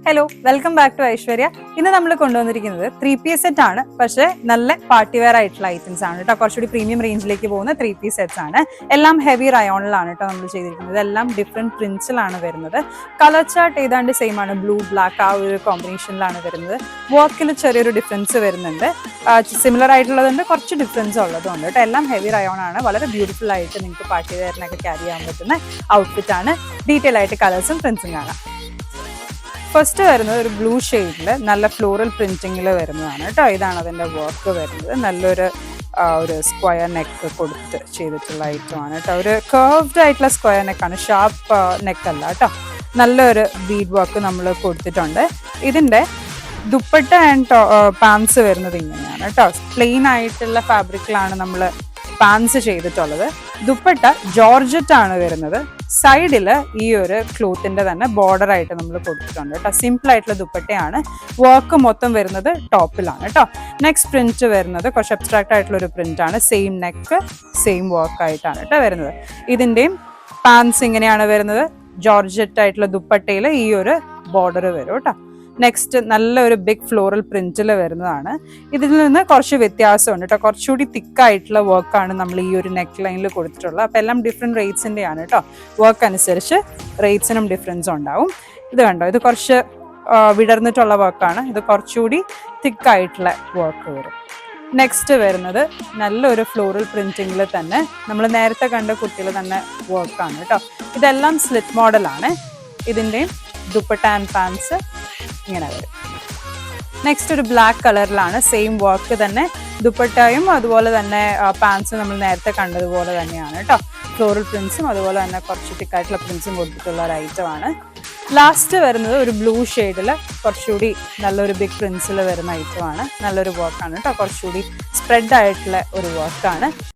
Hello, welcome back to Aishwarya. ഇന്ന് നമ്മൾ കൊണ്ടുവന്നിരിക്കുന്നത് 3-piece സെറ്റ് ആണ്. പക്ഷേ നല്ല പാർട്ടി വെയർ ആയിട്ടുള്ള ഐറ്റംസ് ആണ് കേട്ടോ. കുറച്ചുകൂടി പ്രീമിയം റേഞ്ചിലേക്ക് പോകുന്ന 3-piece സെറ്റ്സ് ആണ്. എല്ലാം ഹെവി റയോണിലാണ് കേട്ടോ നമ്മൾ ചെയ്തിരിക്കുന്നത്. ഇതെല്ലാം ഡിഫറെൻറ്റ് പ്രിന്റ്സിലാണ് വരുന്നത്. കളർ ചാർട്ട് ഏതാണ്ട് സെയിം ആണ്, ബ്ലൂ ബ്ലാക്ക് ആ ഒരു കോമ്പിനേഷനിലാണ് വരുന്നത്. വർക്കിൽ ചെറിയൊരു ഡിഫറൻസ് വരുന്നുണ്ട്, സിമിലർ ആയിട്ടുള്ളതുണ്ട്, കുറച്ച് ഡിഫറൻസ് ഉള്ളതുണ്ട് കേട്ടോ. എല്ലാം ഹെവി റയോൺ ആണ്. വളരെ ബ്യൂട്ടിഫുൾ ആയിട്ട് നിങ്ങൾക്ക് പാർട്ടി വെയറിനൊക്കെ ക്യാരി ചെയ്യാൻ പറ്റുന്ന ഔട്ട്ഫിറ്റ് ആണ്. ഡീറ്റെയിൽ ആയിട്ട് കളേഴ്സും പ്രിന്റ്സും കാണാം. ഫസ്റ്റ് വരുന്നത് ഒരു ബ്ലൂ ഷെയ്ഡിൽ നല്ല ഫ്ലോറൽ പ്രിന്റിങ്ങിൽ വരുന്നതാണ് കേട്ടോ. ഇതാണ് അതിൻ്റെ വർക്ക് വരുന്നത്. നല്ലൊരു സ്ക്വയർ നെക്ക് കൊടുത്ത് ചെയ്തിട്ടുള്ള ഐറ്റം ആണ് കേട്ടോ. ഒരു കർവ്ഡ് ആയിട്ടുള്ള സ്ക്വയർ നെക്കാണ്, ഷാർപ്പ് നെക്കല്ല കേട്ടോ. നല്ലൊരു ബീഡ് വർക്ക് നമ്മൾ കൊടുത്തിട്ടുണ്ട്. ഇതിൻ്റെ ദുപ്പട്ട ആൻഡ് പാൻസ് വരുന്നത് ഇങ്ങനെയാണ് കേട്ടോ. പ്ലെയിൻ ആയിട്ടുള്ള ഫാബ്രിക്കിലാണ് നമ്മൾ പാൻസ് ചെയ്തിട്ടുള്ളത്. ദുപ്പട്ട ജോർജറ്റ് ആണ് വരുന്നത്. സൈഡിൽ ഈ ഒരു ക്ലോത്തിന്റെ തന്നെ ബോർഡർ ആയിട്ട് നമ്മൾ കൊടുത്തിട്ടുണ്ട് കേട്ടോ. സിമ്പിൾ ആയിട്ടുള്ള ദുപ്പട്ടയാണ്. വർക്ക് മൊത്തം വരുന്നത് ടോപ്പിലാണ് കേട്ടോ. നെക്സ്റ്റ് പ്രിന്റ് വരുന്നത് കുറച്ച് അബ്സ്ട്രാക്ട് ആയിട്ടുള്ള ഒരു പ്രിന്റ് ആണ്. സെയിം നെക്ക് സെയിം വർക്ക് ആയിട്ടാണ് കേട്ടോ വരുന്നത്. ഇതിൻ്റെയും പാൻസ് ഇങ്ങനെയാണ് വരുന്നത്. ജോർജറ്റ് ആയിട്ടുള്ള ദുപ്പട്ടയിൽ ഈ ഒരു ബോർഡർ വരും കേട്ടോ. നെക്സ്റ്റ് നല്ലൊരു ബിഗ് ഫ്ലോറൽ പ്രിന്റിൽ വരുന്നതാണ്. ഇതിൽ നിന്ന് കുറച്ച് വ്യത്യാസമുണ്ട് കേട്ടോ. കുറച്ചുകൂടി തിക്കായിട്ടുള്ള വർക്കാണ് നമ്മൾ ഈ ഒരു നെക്ക് ലൈനിൽ കൊടുത്തിട്ടുള്ളത്. അപ്പോൾ എല്ലാം ഡിഫറെൻറ്റ് റേറ്റ്സിൻ്റെയാണ് കേട്ടോ. വർക്ക് അനുസരിച്ച് റേറ്റ്സിനും ഡിഫറൻസ് ഉണ്ടാവും. ഇത് കണ്ടോ, ഇത് കുറച്ച് വിടർന്നിട്ടുള്ള വർക്കാണ്. ഇത് കുറച്ചുകൂടി തിക്കായിട്ടുള്ള വർക്ക് വരും. നെക്സ്റ്റ് വരുന്നത് നല്ലൊരു ഫ്ലോറൽ പ്രിന്റിങ്ങിൽ തന്നെ നമ്മൾ നേരത്തെ കണ്ട കുട്ടികൾ തന്നെ വർക്കാണ് കേട്ടോ. ഇതെല്ലാം സ്ലിറ്റ് മോഡലാണ്. ഇതിൻ്റെയും ദുപ്പട്ട ആൻഡ് പാൻസ് ഇങ്ങനെ വരും. നെക്സ്റ്റ് ഒരു ബ്ലാക്ക് കളറിലാണ്, സെയിം വർക്ക് തന്നെ. ദുപ്പട്ടയും അതുപോലെ തന്നെ പാൻസും നമ്മൾ നേരത്തെ കണ്ടതുപോലെ തന്നെയാണ് കേട്ടോ. ഫ്ലോറൽ പ്രിന്റ്സും അതുപോലെ തന്നെ കുറച്ച് തിക്കായിട്ടുള്ള പ്രിന്റ്സും കൊടുത്തിട്ടുള്ള ഒരു ഐറ്റമാണ്. ലാസ്റ്റ് വരുന്നത് ഒരു ബ്ലൂ ഷെയ്ഡിൽ കുറച്ചുകൂടി നല്ലൊരു ബിഗ് പ്രിന്റ്സിൽ വരുന്ന ഐറ്റമാണ്. നല്ലൊരു വർക്കാണ് കേട്ടോ. കുറച്ചുകൂടി സ്പ്രെഡ് ആയിട്ടുള്ള ഒരു വർക്കാണ്.